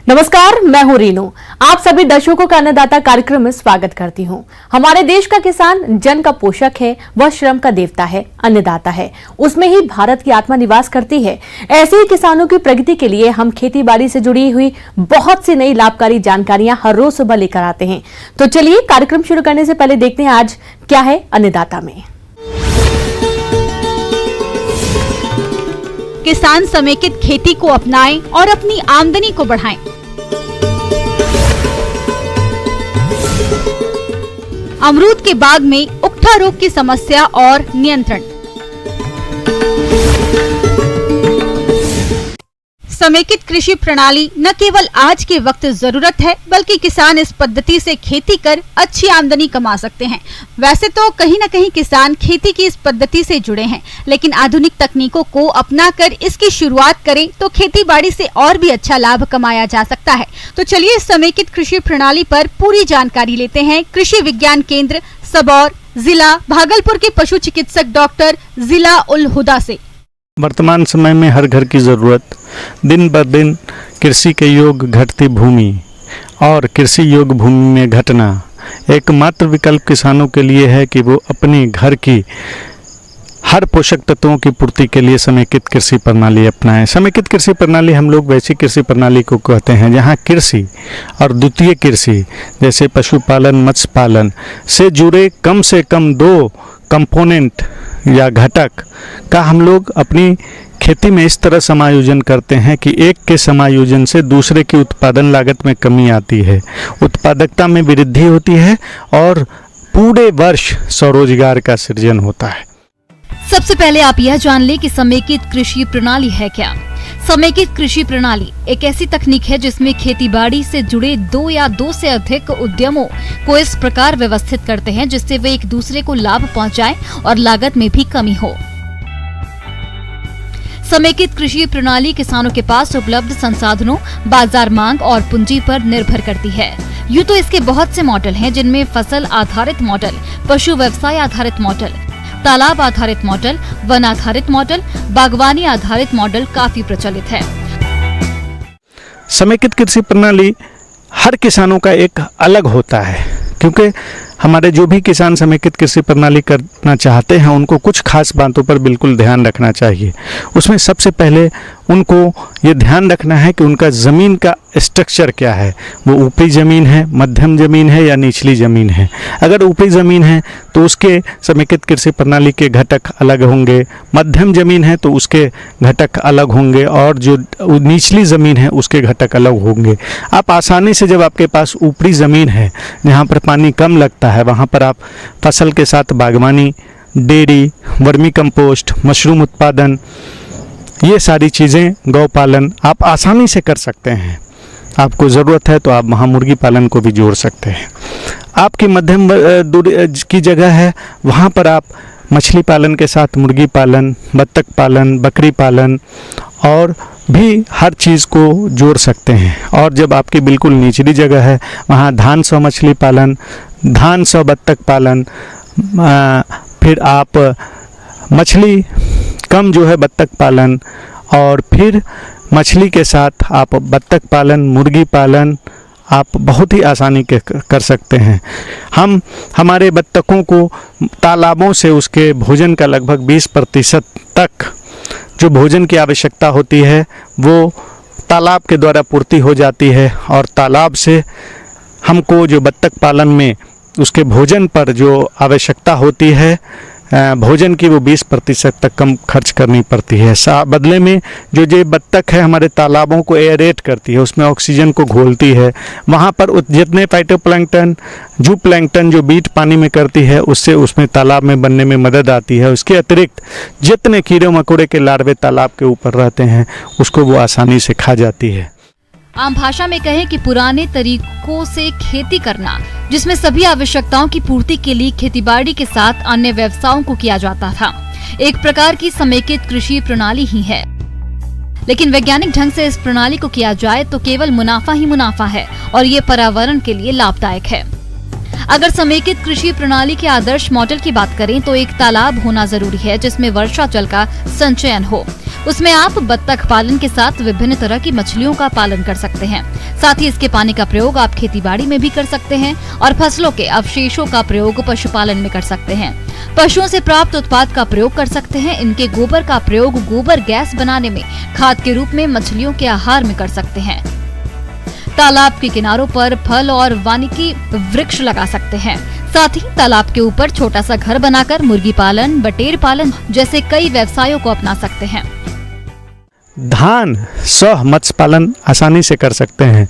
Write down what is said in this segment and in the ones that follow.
नमस्कार, मैं हूं रीनू। आप सभी दर्शकों का अन्नदाता कार्यक्रम में स्वागत करती हूं। हमारे देश का किसान जन का पोषक है, वह श्रम का देवता है, अन्नदाता है। उसमें ही भारत की आत्मा निवास करती है। ऐसे ही किसानों की प्रगति के लिए हम खेती बाड़ी से जुड़ी हुई बहुत सी नई लाभकारी जानकारियां हर रोज सुबह लेकर आते हैं। तो चलिए कार्यक्रम शुरू करने से पहले देखते हैं आज क्या है अन्नदाता में। किसान समेकित खेती को अपनाएं और अपनी आमदनी को बढ़ाएं। अमरूद के बाग में उकठा रोग की समस्या और नियंत्रण। समेकित कृषि प्रणाली न केवल आज के वक्त जरूरत है, बल्कि किसान इस पद्धति से खेती कर अच्छी आमदनी कमा सकते हैं। वैसे तो कहीं न कहीं किसान खेती की इस पद्धति से जुड़े हैं, लेकिन आधुनिक तकनीकों को अपनाकर इसकी शुरुआत करें तो खेती बाड़ी से और भी अच्छा लाभ कमाया जा सकता है। तो चलिए समेकित कृषि प्रणाली पर पूरी जानकारी लेते हैं कृषि विज्ञान केंद्र सबौर, जिला भागलपुर के पशु चिकित्सक डॉक्टर जिला उल हुदा से। वर्तमान समय में हर घर की ज़रूरत दिन ब दिन कृषि के योग घटती भूमि और कृषि योग भूमि में घटना एकमात्र विकल्प किसानों के लिए है कि वो अपने घर की हर पोषक तत्वों की पूर्ति के लिए समेकित कृषि प्रणाली अपनाएं। समेकित कृषि प्रणाली हम लोग वैसी कृषि प्रणाली को कहते हैं जहां कृषि और द्वितीय कृषि जैसे पशुपालन, मत्स्य पालन से जुड़े कम से कम 2 कंपोनेंट या घटक का हम लोग अपनी खेती में इस तरह समायोजन करते हैं कि एक के समायोजन से दूसरे की उत्पादन लागत में कमी आती है, उत्पादकता में वृद्धि होती है और पूरे वर्ष स्वरोजगार का सृजन होता है। सबसे पहले आप यह जान लें कि समेकित कृषि प्रणाली है क्या। समेकित कृषि प्रणाली एक ऐसी तकनीक है जिसमें खेतीबाड़ी से जुड़े 2 या 2 से अधिक उद्यमों को इस प्रकार व्यवस्थित करते हैं जिससे वे एक दूसरे को लाभ पहुंचाएं और लागत में भी कमी हो। समेकित कृषि प्रणाली किसानों के पास उपलब्ध संसाधनों, बाजार मांग और पूंजी पर निर्भर करती है। यूँ तो इसके बहुत से मॉडल हैं, जिनमें फसल आधारित मॉडल, पशु व्यवसाय आधारित मॉडल, तालाब आधारित मॉडल, वन आधारित मॉडल, बागवानी आधारित मॉडल काफी प्रचलित है। समेकित कृषि प्रणाली हर किसानों का एक अलग होता है, क्योंकि हमारे जो भी किसान समेकित कृषि प्रणाली करना चाहते हैं उनको कुछ खास बातों पर बिल्कुल ध्यान रखना चाहिए। उसमें सबसे पहले उनको ये ध्यान रखना है कि उनका ज़मीन का स्ट्रक्चर क्या है। वो ऊपरी ज़मीन है, मध्यम ज़मीन है या निचली ज़मीन है। अगर ऊपरी ज़मीन है तो उसके समेकित कृषि प्रणाली के घटक अलग होंगे, मध्यम ज़मीन है तो उसके घटक अलग होंगे और जो निचली ज़मीन है उसके घटक अलग होंगे। आप आसानी से, जब आपके पास ऊपरी ज़मीन है जहाँ पर पानी कम लगता है, वहाँ पर आप फसल के साथ बागवानी, डेयरी, वर्मी कंपोस्ट, मशरूम उत्पादन, ये सारी चीज़ें, गौ पालन आप आसानी से कर सकते हैं। आपको ज़रूरत है तो आप वहाँ मुर्गी पालन को भी जोड़ सकते हैं। आपकी मध्यम दूरी की जगह है, वहाँ पर आप मछली पालन के साथ मुर्गी पालन, बत्तख पालन, बकरी पालन और भी हर चीज़ को जोड़ सकते हैं। और जब आपकी बिल्कुल निचली जगह है, वहाँ धान सौ मछली पालन, धान सौ बत्तख पालन, फिर आप मछली कम जो है बत्तख पालन, और फिर मछली के साथ आप बत्तख पालन, मुर्गी पालन आप बहुत ही आसानी के कर सकते हैं। हम हमारे बत्तखों को तालाबों से उसके भोजन का लगभग 20% तक जो भोजन की आवश्यकता होती है वो तालाब के द्वारा पूर्ति हो जाती है, और तालाब से हमको जो बत्तख पालन में उसके भोजन पर जो आवश्यकता होती है भोजन की, वो 20% तक कम खर्च करनी पड़ती है। बदले में जो बत्तख है हमारे तालाबों को एयरेट करती है, उसमें ऑक्सीजन को घोलती है। वहाँ पर जितने फाइटोप्लैंक्टन, जू प्लैंक्टन जो बीट पानी में करती है, उससे उसमें तालाब में बनने में मदद आती है। उसके अतिरिक्त जितने कीड़े मकोड़े के लार्वे तालाब के ऊपर रहते हैं उसको वो आसानी से खा जाती है। आम भाषा में कहें कि पुराने तरीकों से खेती करना, जिसमें सभी आवश्यकताओं की पूर्ति के लिए खेतीबाड़ी के साथ अन्य व्यवसायों को किया जाता था, एक प्रकार की समेकित कृषि प्रणाली ही है। लेकिन वैज्ञानिक ढंग से इस प्रणाली को किया जाए तो केवल मुनाफा ही मुनाफा है और ये पर्यावरण के लिए लाभदायक है। अगर समेकित कृषि प्रणाली के आदर्श मॉडल की बात करें तो एक तालाब होना जरूरी है जिसमें वर्षा जल का संचयन हो। उसमें आप बत्तख पालन के साथ विभिन्न तरह की मछलियों का पालन कर सकते हैं। साथ ही इसके पानी का प्रयोग आप खेतीबाड़ी में भी कर सकते हैं और फसलों के अवशेषों का प्रयोग पशुपालन में कर सकते हैं। पशुओं से प्राप्त उत्पाद का प्रयोग कर सकते हैं। इनके गोबर का प्रयोग गोबर गैस बनाने में खाद के रूप में मछलियों के आहार में कर सकते हैं। तालाब के किनारों पर फल और वानिकी वृक्ष लगा सकते हैं। साथ ही तालाब के ऊपर छोटा सा घर बनाकर मुर्गी पालन, बटेर पालन जैसे कई व्यवसायों को अपना सकते हैं। धान सह मत्स्य पालन आसानी से कर सकते हैं।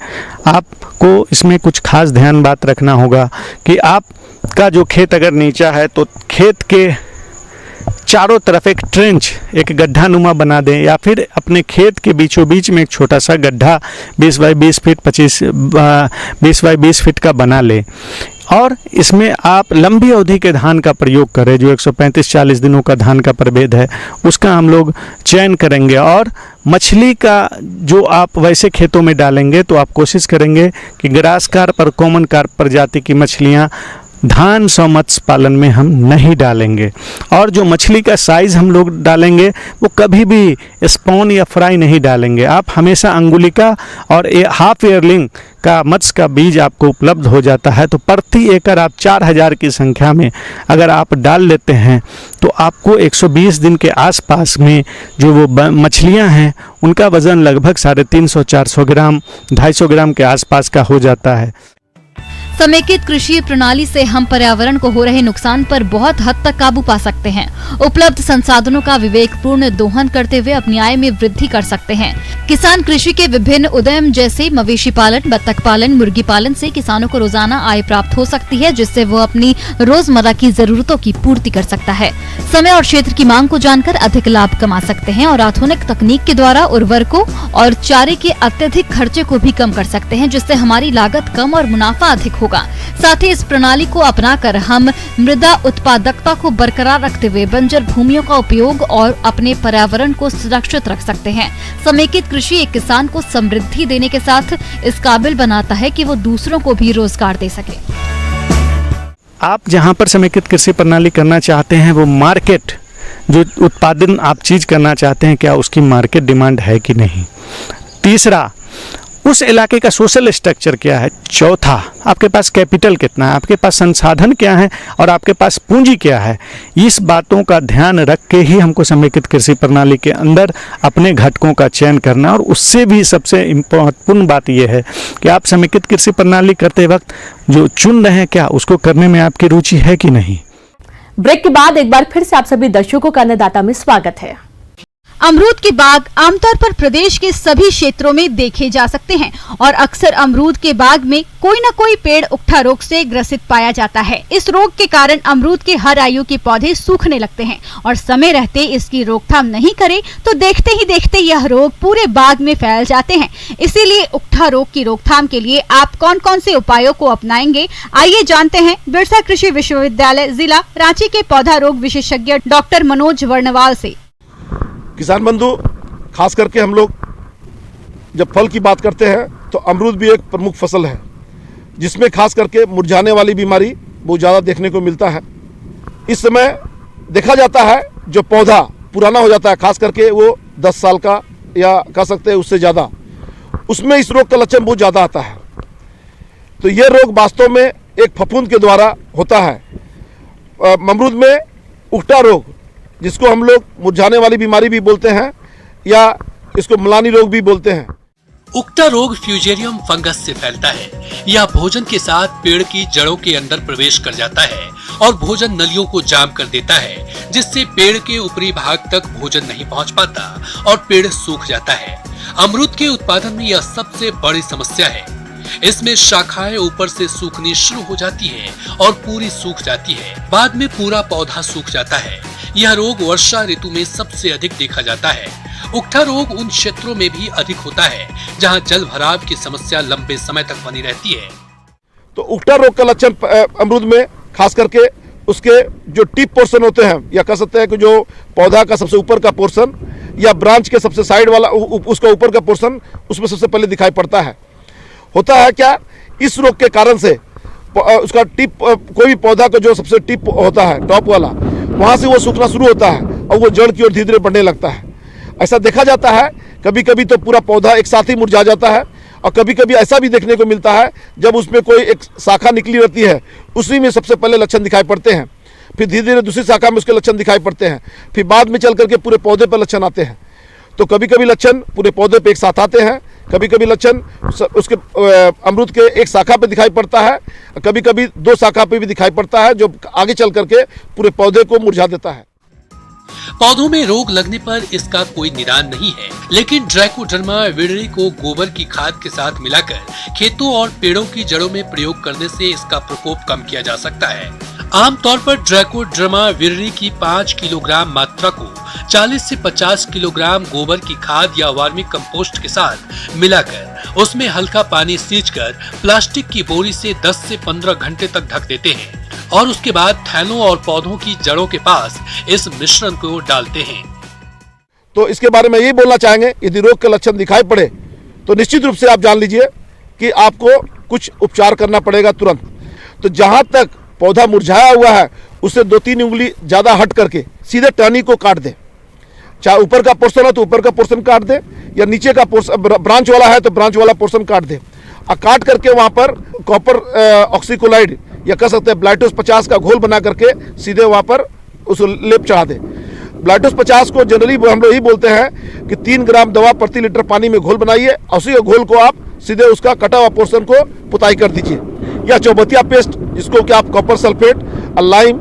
आपको इसमें कुछ खास ध्यान बात रखना होगा कि आपका जो खेत अगर नीचा है तो खेत के चारों तरफ एक ट्रेंच, एक गड्ढा नुमा बना दें, या फिर अपने खेत के बीचों बीच में एक छोटा सा गड्ढा 20 बाई 20 फीट 20 बाई 20 फीट का बना लें। और इसमें आप लंबी अवधि के धान का प्रयोग करें। जो 135-40 दिनों का धान का प्रभेद है उसका हम लोग चयन करेंगे। और मछली का जो आप वैसे खेतों में डालेंगे तो आप कोशिश करेंगे कि ग्रास कार्प और कॉमन कार्प प्रजाति की मछलियाँ धान सह मत्स्य पालन में हम नहीं डालेंगे। और जो मछली का साइज़ हम लोग डालेंगे वो कभी भी स्पॉन या फ्राई नहीं डालेंगे। आप हमेशा अंगुलिका और हाफ ईयरलिंग का मत्स्य का बीज आपको उपलब्ध हो जाता है। तो प्रति एकड़ आप 4000 की संख्या में अगर आप डाल लेते हैं तो आपको 120 दिन के आसपास में जो वो मछलियां हैं उनका वज़न लगभग 350-400 ग्राम 250 ग्राम के आसपास का हो जाता है। समेकित कृषि प्रणाली से हम पर्यावरण को हो रहे नुकसान पर बहुत हद तक काबू पा सकते हैं। उपलब्ध संसाधनों का विवेकपूर्ण दोहन करते हुए अपनी आय में वृद्धि कर सकते हैं। किसान कृषि के विभिन्न उद्यम जैसे मवेशी पालन, बत्तख पालन, मुर्गी पालन से किसानों को रोजाना आय प्राप्त हो सकती है, जिससे वो अपनी रोजमर्रा की जरूरतों की पूर्ति कर सकता है। समय और क्षेत्र की मांग को जानकर अधिक लाभ कमा सकते हैं और आधुनिक तकनीक के द्वारा उर्वरकों और चारे के अत्यधिक खर्चे को भी कम कर सकते हैं, जिससे हमारी लागत कम और मुनाफा अधिक होगा। साथ ही इस प्रणाली को अपनाकर हम मृदा उत्पादकता को बरकरार रखते हुए बंजर भूमियों का उपयोग और अपने पर्यावरण को सुरक्षित रख सकते हैं। समेकित कृषि एक किसान को समृद्धि देने के साथ इस काबिल बनाता है कि वो दूसरों को भी रोजगार दे सके। आप जहां पर समेकित कृषि प्रणाली करना चाहते हैं वो मार्केट, जो उत्पादन आप चीज़ करना चाहते हैं, क्या उसकी मार्केट डिमांड है कि नहीं। तीसरा, उस इलाके का सोशल स्ट्रक्चर क्या है। चौथा, आपके पास कैपिटल कितना है, आपके पास संसाधन क्या है और आपके पास पूंजी क्या है। इस बातों का ध्यान रख के ही हमको समेकित कृषि प्रणाली के अंदर अपने घटकों का चयन करना। और उससे भी सबसे महत्वपूर्ण बात यह है कि आप समेकित कृषि प्रणाली करते वक्त जो चुन रहे हैं क्या उसको करने में आपकी रुचि है कि नहीं। ब्रेक के बाद एक बार फिर से आप सभी दर्शकों का अन्नदाता में स्वागत है। अमरूद के बाग आमतौर पर प्रदेश के सभी क्षेत्रों में देखे जा सकते हैं और अक्सर अमरूद के बाग में कोई न कोई पेड़ उकठा रोग से ग्रसित पाया जाता है। इस रोग के कारण अमरूद के हर आयु के पौधे सूखने लगते हैं और समय रहते इसकी रोकथाम नहीं करें तो देखते ही देखते यह रोग पूरे बाग में फैल जाते हैं। इसीलिए उकठा रोग की रोकथाम के लिए आप कौन कौन से उपायों को अपनाएंगे, आइए जानते हैं बिरसा कृषि विश्वविद्यालय जिला रांची के पौधा रोग विशेषज्ञ डॉक्टर मनोज वर्णवाल से। किसान बंधु, खास करके हम लोग जब फल की बात करते हैं तो अमरूद भी एक प्रमुख फसल है जिसमें खास करके मुरझाने वाली बीमारी बहुत ज़्यादा देखने को मिलता है। इस समय देखा जाता है जो पौधा पुराना हो जाता है, खास करके वो 10 साल का या कह सकते हैं उससे ज़्यादा, उसमें इस रोग का लक्षण बहुत ज़्यादा आता है। तो ये रोग वास्तव में एक फफूंद के द्वारा होता है। अमरूद में उकठा रोग, जिसको हम लोग मुरझाने वाली बीमारी भी बोलते हैं या इसको मलानी रोग भी बोलते हैं। उकठा रोग फ्यूजेरियम फंगस से फैलता है। यह भोजन के साथ पेड़ की जड़ों के अंदर प्रवेश कर जाता है और भोजन नलियों को जाम कर देता है, जिससे पेड़ के ऊपरी भाग तक भोजन नहीं पहुंच पाता और पेड़ सूख जाता है। अमरूद के उत्पादन में यह सबसे बड़ी समस्या है। इसमें शाखाएं ऊपर से सूखनी शुरू हो जाती है और पूरी सूख जाती है। बाद में पूरा पौधा सूख जाता है। यह रोग वर्षा ऋतु में सबसे अधिक देखा जाता है। उकठा रोग उन क्षेत्रों में भी अधिक होता है जहां जल भराव की समस्या लंबे समय तक बनी रहती है। तो उकठा रोग का लक्षण अमरूद में खास करके उसके जो टिप पोर्शन होते हैं या कह सकते हैं कि जो पौधा का सबसे ऊपर का पोर्शन या ब्रांच के सबसे साइड वाला उसका ऊपर का पोर्शन, उसमें सबसे पहले दिखाई पड़ता है। होता है क्या, इस रोग के कारण से उसका टिप, कोई भी पौधा का जो सबसे टिप होता है टॉप वाला, वहाँ से वो सूखना शुरू होता है और वो जड़ की ओर धीरे धीरे बढ़ने लगता है। ऐसा देखा जाता है। कभी कभी तो पूरा पौधा एक साथ ही मुरझा जाता है और कभी कभी ऐसा भी देखने को मिलता है जब उसमें कोई एक शाखा निकली रहती है, उसी में सबसे पहले लक्षण दिखाई पड़ते हैं, फिर धीरे धीरे दूसरी शाखा में उसके लक्षण दिखाई पड़ते हैं, फिर बाद में चल करके पूरे पौधे पर लक्षण आते हैं। तो कभी कभी लक्षण पूरे पौधे पे एक साथ आते हैं, कभी कभी लक्षण उसके अमरूद के एक शाखा पे दिखाई पड़ता है, कभी कभी 2 शाखा पे भी दिखाई पड़ता है, जो आगे चल करके पूरे पौधे को मुरझा देता है। पौधों में रोग लगने पर इसका कोई निदान नहीं है, लेकिन ट्राइकोडर्मा विरिडी को गोबर की खाद के साथ मिलाकर खेतों और पेड़ों की जड़ों में प्रयोग करने से इसका प्रकोप कम किया जा सकता है। आमतौर पर ट्राइकोडर्मा विरिडी की 5 किलोग्राम मात्रा को 40 से 50 किलोग्राम गोबर की खाद या वर्मी कंपोस्ट के साथ मिलाकर उसमें हल्का पानी सींचकर प्लास्टिक की बोरी से 10 से 15 घंटे तक ढक देते हैं और उसके बाद थैलों और पौधों की जड़ों के पास इस मिश्रण को डालते हैं। तो इसके बारे में यही बोलना चाहेंगे, यदि रोग के लक्षण दिखाई पड़े तो निश्चित रूप से आप जान लीजिए कि आपको कुछ उपचार करना पड़ेगा तुरंत। तो जहां तक पौधा मुरझाया हुआ है उससे 2-3 उंगली ज्यादा हट करके सीधे टहनी को काट दे। चाहे ऊपर का पोर्शन है तो ऊपर का पोर्शन काट दे, या नीचे का पोर्शन ब्रांच वाला है तो ब्रांच वाला पोर्शन काट दे, और काट करके वहां पर कॉपर ऑक्सीक्लोराइड या कह सकते हैं ब्लाइटोस 50 का घोल बना करके सीधे वहां पर उस लेप चढ़ा दे। ब्लाइटोस 50 को जनरली हम लोग यही बोलते हैं कि 3 ग्राम दवा प्रति लीटर पानी में घोल बनाइए और उसी घोल को आप सीधे उसका कटा हुआ पोर्शन को पुताई कर दीजिए। या चौबतिया पेस्ट, जिसको कि आप कॉपर सल्फेट, लाइम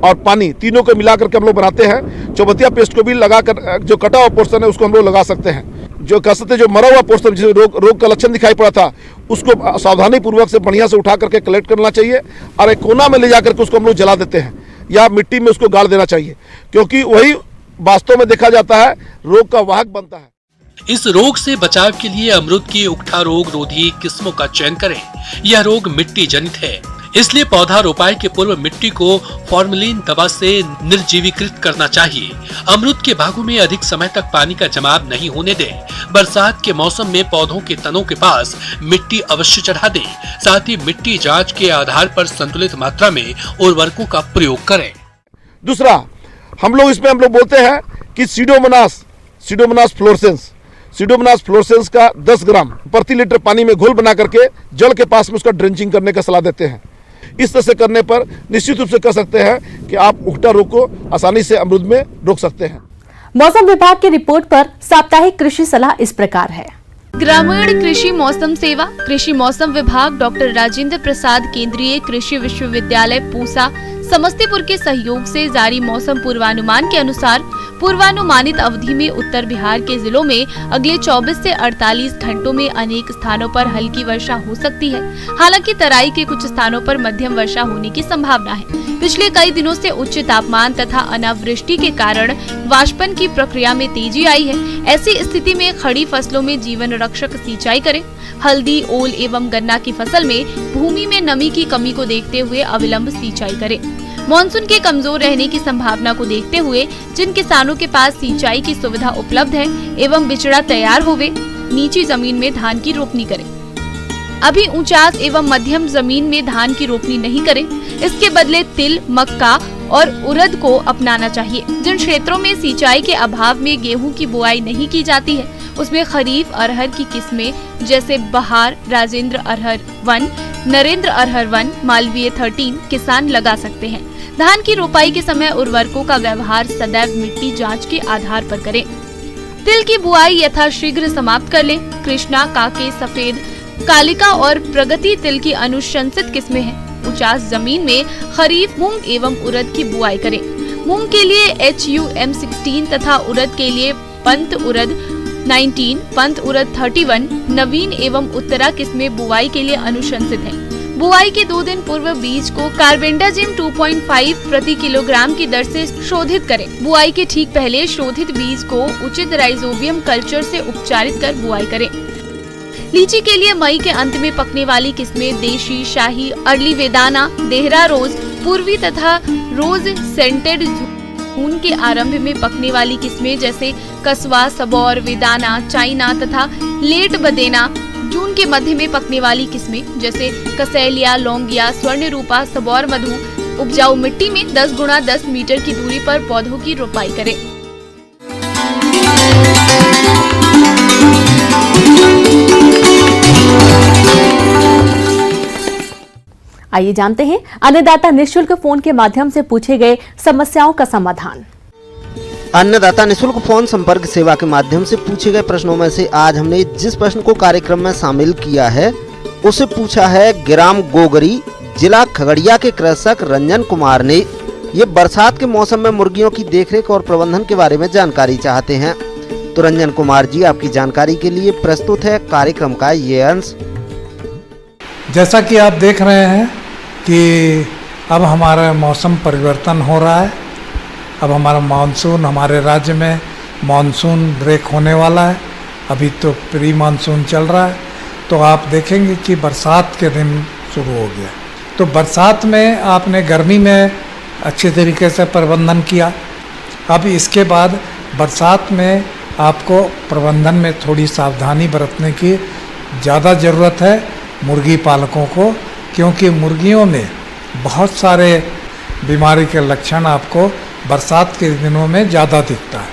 और पानी तीनों को मिला करके हम लोग बनाते हैं। चौबतिया पेस्ट को भी लगाकर जो कटा हुआ पोर्शन है उसको हम लोग लगा सकते हैं। जो कह सकते हैं जो मरा हुआ पोर्शन जिसे रोग का लक्षण दिखाई पड़ा था उसको सावधानी पूर्वक से बढ़िया से उठा करके कलेक्ट करना चाहिए और एक कोना में ले जाकर के उसको हम लोग जला देते हैं या मिट्टी में उसको गाड़ देना चाहिए, क्योंकि वही वास्तव में देखा जाता है रोग का वाहक बनता है। इस रोग से बचाव के लिए अमरूद की उकठा रोग रोधी किस्मों का चयन करें। यह रोग मिट्टी जनित है, इसलिए पौधा रोपाई के पूर्व मिट्टी को फॉर्मेलिन दवा से निर्जीवीकृत करना चाहिए। अमरूद के बागों में अधिक समय तक पानी का जमाव नहीं होने दें। बरसात के मौसम में पौधों के तनों के पास मिट्टी अवश्य चढ़ा दें। साथ ही मिट्टी जांच के आधार पर संतुलित मात्रा में उर्वरकों का प्रयोग करें। दूसरा, हम लोग बोलते हैं कि सीडोमोनास फ्लोरेसेंस का 10 ग्राम प्रति लीटर पानी में घोल बना करके जड़ के पास में उसका ड्रेंचिंग करने का सलाह देते हैं। इस तरह से करने पर निश्चित रूप से कह सकते हैं कि आप उकठा रोग को आसानी से अमरूद में रोक सकते हैं। मौसम विभाग की रिपोर्ट पर साप्ताहिक कृषि सलाह इस प्रकार है। ग्रामीण कृषि मौसम सेवा, कृषि मौसम विभाग, डॉक्टर राजेंद्र प्रसाद केंद्रीय कृषि विश्वविद्यालय पूसा, समस्तीपुर के सहयोग से जारी मौसम पूर्वानुमान के अनुसार पूर्वानुमानित अवधि में उत्तर बिहार के जिलों में अगले 24 से 48 घंटों में अनेक स्थानों पर हल्की वर्षा हो सकती है। हालांकि तराई के कुछ स्थानों पर मध्यम वर्षा होने की संभावना है। पिछले कई दिनों से उच्च तापमान तथा अनावृष्टि के कारण वाष्पन की प्रक्रिया में तेजी आई है। ऐसी स्थिति में खड़ी फसलों में जीवन रक्षक सिंचाई करें। हल्दी, ओल एवं गन्ना की फसल में भूमि में नमी की कमी को देखते हुए अविलंब सिंचाई करें। मानसून के कमजोर रहने की संभावना को देखते हुए जिन किसानों के पास सिंचाई की सुविधा उपलब्ध है एवं बिचड़ा तैयार होवे, नीची जमीन में धान की रोपनी करें। अभी ऊंचास एवं मध्यम जमीन में धान की रोपनी नहीं करें। इसके बदले तिल, मक्का और उड़द को अपनाना चाहिए। जिन क्षेत्रों में सिंचाई के अभाव में गेहूं की बुआई नहीं की जाती है उसमें खरीफ अरहर की किस्में जैसे बहार, राजेंद्र अरहर 1, नरेंद्र अरहर 1, मालवीय 13 किसान लगा सकते हैं। धान की रोपाई के समय उर्वरकों का व्यवहार सदैव मिट्टी जांच के आधार पर करें। तिल की बुआई यथाशीघ्र समाप्त कर लें। कृष्णा, काके, सफेद, कालिका और प्रगति तिल की अनुशंसित किस्में हैं। उचास जमीन में खरीफ मूंग एवं उड़द की बुआई करें। मूंग के लिए HUM 16 तथा उड़द के लिए पंत उड़द 19, पंत उड़द 31 नवीन एवं उत्तरा किस्में बुआई के लिए अनुशंसित हैं। बुआई के 2 दिन पूर्व बीज को कार्बेंडाजिम 2.5 प्रति किलोग्राम की दर से शोधित करें। बुआई के ठीक पहले शोधित बीज को उचित राइजोबियम कल्चर से उपचारित कर बुआई करें। लीची के लिए मई के अंत में पकने वाली किस्में देशी, शाही, अर्ली वेदाना, देहरा रोज, पूर्वी तथा रोज सेंटेड, जून के आरंभ में पकने वाली किस्में जैसे कसवा, सबौर, वेदाना, चाइना तथा लेट बदेना, जून के मध्य में पकने वाली किस्में जैसे कसेलिया, लौंगिया, स्वर्णरूपा, सबौर मधु उपजाऊ मिट्टी में 10 गुणा 10 मीटर की दूरी पर पौधों की रोपाई करें। आइए जानते हैं अन्नदाता निःशुल्क फोन के माध्यम से पूछे गए समस्याओं का समाधान। अन्नदाता निःशुल्क फोन संपर्क सेवा के माध्यम से पूछे गए प्रश्नों में से आज हमने जिस प्रश्न को कार्यक्रम में शामिल किया है उसे पूछा है ग्राम गोगरी, जिला खगड़िया के कृषक रंजन कुमार ने। ये बरसात के मौसम में मुर्गियों की देखरेख और प्रबंधन के बारे में जानकारी चाहते हैं। तो रंजन कुमार जी, आपकी जानकारी के लिए प्रस्तुत है कार्यक्रम का ये अंश। जैसा कि आप देख रहे हैं कि अब हमारा मौसम परिवर्तन हो रहा है। अब हमारा मानसून, हमारे राज्य में मानसून ब्रेक होने वाला है। अभी तो प्री मानसून चल रहा है, तो आप देखेंगे कि बरसात के दिन शुरू हो गया। तो बरसात में आपने गर्मी में अच्छे तरीके से प्रबंधन किया। अब इसके बाद बरसात में आपको प्रबंधन में थोड़ी सावधानी बरतने की ज़्यादा ज़रूरत है मुर्गी पालकों को, क्योंकि मुर्गियों में बहुत सारे बीमारी के लक्षण आपको बरसात के दिनों में ज़्यादा दिखता है।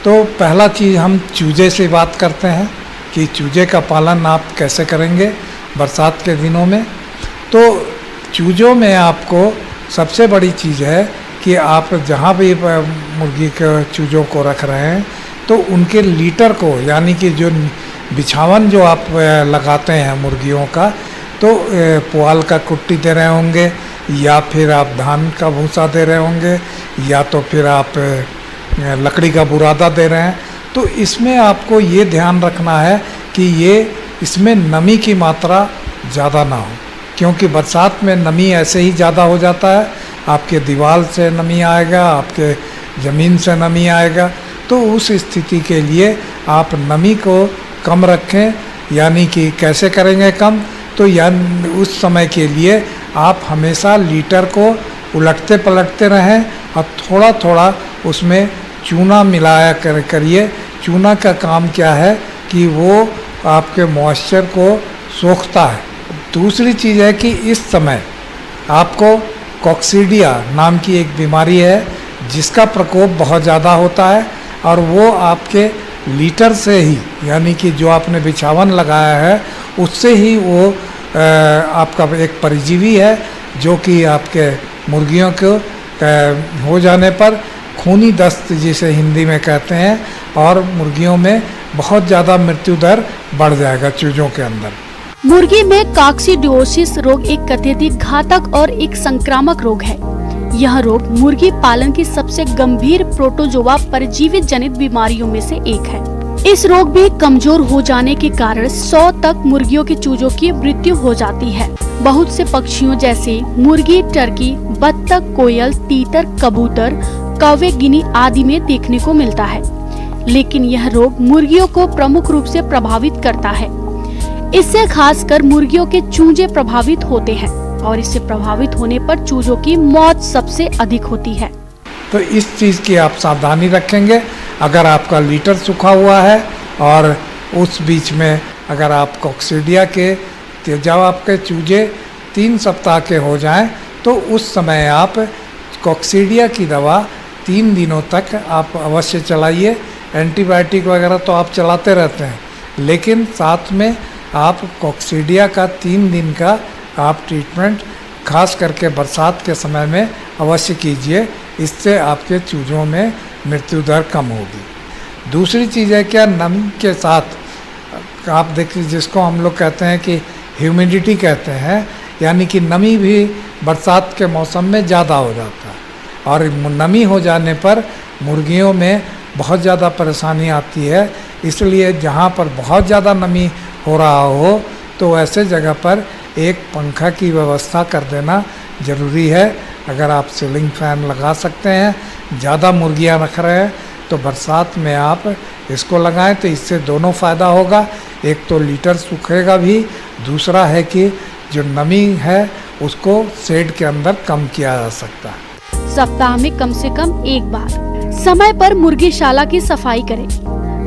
तो पहला चीज़ हम चूजे से बात करते हैं कि चूजे का पालन आप कैसे करेंगे बरसात के दिनों में। तो चूजों में आपको सबसे बड़ी चीज़ है कि आप जहाँ भी मुर्गी के चूजों को रख रहे हैं तो उनके लीटर को, यानी कि जो बिछावन जो आप लगाते हैं मुर्गियों का, तो पुआल का कुट्टी दे रहे होंगे या फिर आप धान का भूसा दे रहे होंगे या तो फिर आप लकड़ी का बुरादा दे रहे हैं। तो इसमें आपको ये ध्यान रखना है कि ये इसमें नमी की मात्रा ज़्यादा ना हो, क्योंकि बरसात में नमी ऐसे ही ज़्यादा हो जाता है। आपके दीवार से नमी आएगा, आपके ज़मीन से नमी आएगा। तो उस स्थिति के लिए आप नमी को कम रखें। यानी कि कैसे करेंगे कम? तो यानी उस समय के लिए आप हमेशा लीटर को उलटते पलटते रहें और थोड़ा थोड़ा उसमें चूना मिलाया करिए। चूना का काम क्या है कि वो आपके मॉइस्चर को सोखता है। दूसरी चीज़ है कि इस समय आपको कॉक्सीडिया नाम की एक बीमारी है जिसका प्रकोप बहुत ज़्यादा होता है, और वो आपके लीटर से ही, यानी कि जो आपने बिछावन लगाया है उससे ही वो आपका एक परजीवी है जो कि आपके मुर्गियों को हो जाने पर खूनी दस्त जिसे हिंदी में कहते हैं, और मुर्गियों में बहुत ज़्यादा मृत्यु दर बढ़ जाएगा चूजों के अंदर। मुर्गी में कॉक्सीडियोसिस रोग एक अत्यधिक घातक और एक संक्रामक रोग है। यह रोग मुर्गी पालन की सबसे गंभीर प्रोटोजोआ परजीवी जनित बीमारियों में से एक है। इस रोग में कमजोर हो जाने के कारण 100 तक मुर्गियों के चूजों की मृत्यु हो जाती है। बहुत से पक्षियों जैसे मुर्गी, टर्की, बत्तख, कोयल, तीतर, कबूतर, कौवे, गिनी आदि में देखने को मिलता है। लेकिन यह रोग मुर्गियों को प्रमुख रूप से प्रभावित करता है। इससे खासकर मुर्गियों के चूजे प्रभावित होते हैं और इससे प्रभावित होने पर चूजों की मौत सबसे अधिक होती है। तो इस चीज़ की आप सावधानी रखेंगे। अगर आपका लीटर सूखा हुआ है और उस बीच में अगर आप कॉक्सीडिया के, जब आपके चूजे 3 सप्ताह के हो जाएं तो उस समय आप कॉक्सीडिया की दवा 3 दिनों तक आप अवश्य चलाइए। एंटीबायोटिक वगैरह तो आप चलाते रहते हैं, लेकिन साथ में आप कॉक्सीडिया का 3 दिन का आप ट्रीटमेंट खास करके बरसात के समय में अवश्य कीजिए। इससे आपके चूजों में मृत्यु दर कम होगी। दूसरी चीज़ है क्या, नमी के साथ आप देखिए, जिसको हम लोग कहते हैं कि ह्यूमिडिटी कहते हैं, यानी कि नमी भी बरसात के मौसम में ज़्यादा हो जाता है और नमी हो जाने पर मुर्गियों में बहुत ज़्यादा परेशानी आती है। इसलिए जहाँ पर बहुत ज़्यादा नमी हो रहा हो तो ऐसे जगह पर एक पंखा की व्यवस्था कर देना ज़रूरी है। अगर आप सीलिंग फैन लगा सकते हैं, ज़्यादा मुर्गियाँ रख रहे हैं तो बरसात में आप इसको लगाएं, तो इससे दोनों फ़ायदा होगा। एक तो लीटर सूखेगा भी, दूसरा है कि जो नमी है उसको शेड के अंदर कम किया जा सकता है। सप्ताह में कम से कम एक बार समय पर मुर्गीशाला की सफाई करें,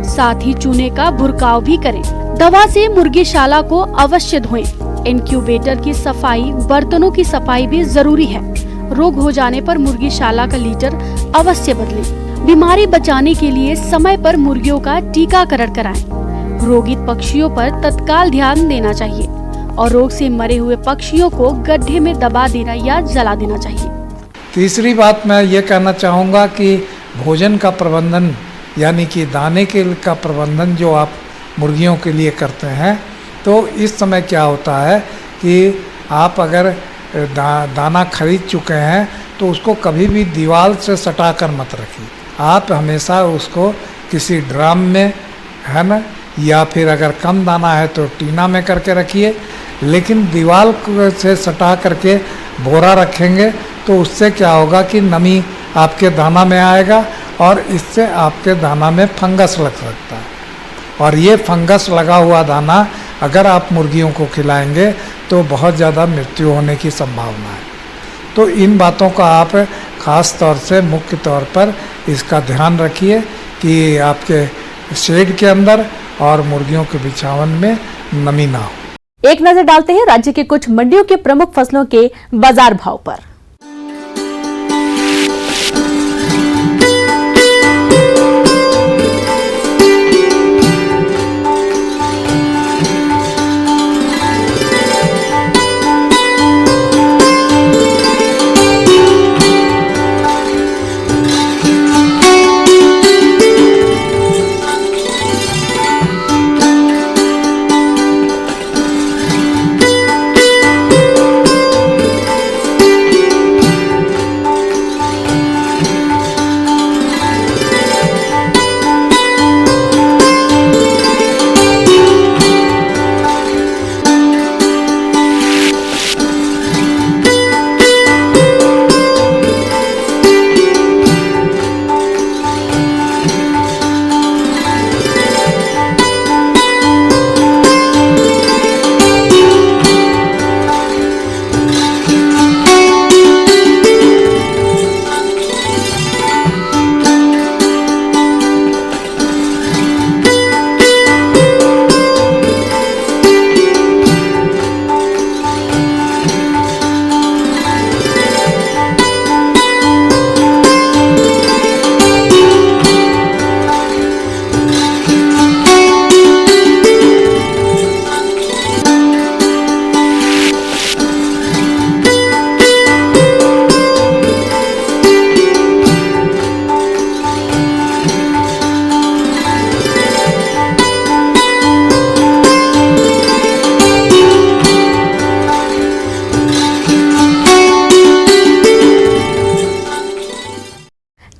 साथ ही चूने का भुरकाव भी करें। दवा से मुर्गीशाला को अवश्य धोएं। इंक्यूबेटर की सफाई, बर्तनों की सफाई भी जरूरी है। रोग हो जाने पर मुर्गीशाला का लीटर अवश्य बदलें। बीमारी बचाने के लिए समय पर मुर्गियों का टीकाकरण कराएं। रोगित पक्षियों पर तत्काल ध्यान देना चाहिए और रोग से मरे हुए पक्षियों को गड्ढे में दबा देना या जला देना चाहिए। तीसरी बात मैं ये कहना चाहूँगा कि भोजन का प्रबंधन यानी कि दाने का प्रबंधन जो आप मुर्गियों के लिए करते हैं, तो इस समय क्या होता है कि आप अगर दाना खरीद चुके हैं तो उसको कभी भी दीवार से सटा कर मत रखिए। आप हमेशा उसको किसी ड्रम में, है ना, या फिर अगर कम दाना है तो टीना में करके रखिए, लेकिन दीवार से सटा करके बोरा रखेंगे तो उससे क्या होगा कि नमी आपके दाना में आएगा और इससे आपके दाना में फंगस लग सकता है। और ये फंगस लगा हुआ दाना अगर आप मुर्गियों को खिलाएंगे तो बहुत ज़्यादा मृत्यु होने की संभावना है। तो इन बातों का आप ख़ास तौर से मुख्य तौर पर इसका ध्यान रखिए कि आपके शेड के अंदर और मुर्गियों के बिछावन में नमी ना हो। एक नजर डालते हैं राज्य के कुछ मंडियों के प्रमुख फसलों के बाजार भाव पर।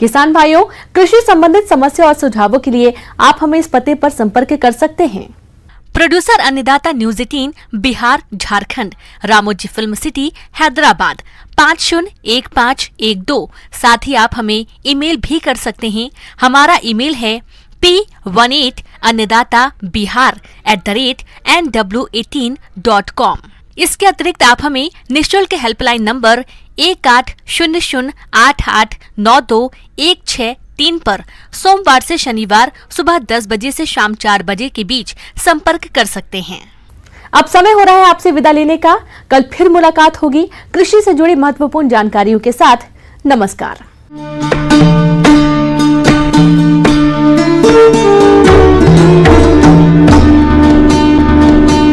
किसान भाइयों, कृषि संबंधित समस्या और सुझावों के लिए आप हमें इस पते पर संपर्क कर सकते हैं। प्रोड्यूसर अन्नदाता news 18 Bihar Jharkhand, Ramoji film city Hyderabad 501512। साथ ही आप हमें ईमेल भी कर सकते हैं। हमारा ईमेल है p18annadatabihar@nw18.com। इसके अतिरिक्त आप हमें निःशुल्क हेल्पलाइन नंबर 1800889216 पर सोमवार से शनिवार सुबह 10 बजे से शाम 4 बजे के बीच संपर्क कर सकते हैं। अब समय हो रहा है आपसे विदा लेने का। कल फिर मुलाकात होगी कृषि से जुड़ी महत्वपूर्ण जानकारियों के साथ। नमस्कार।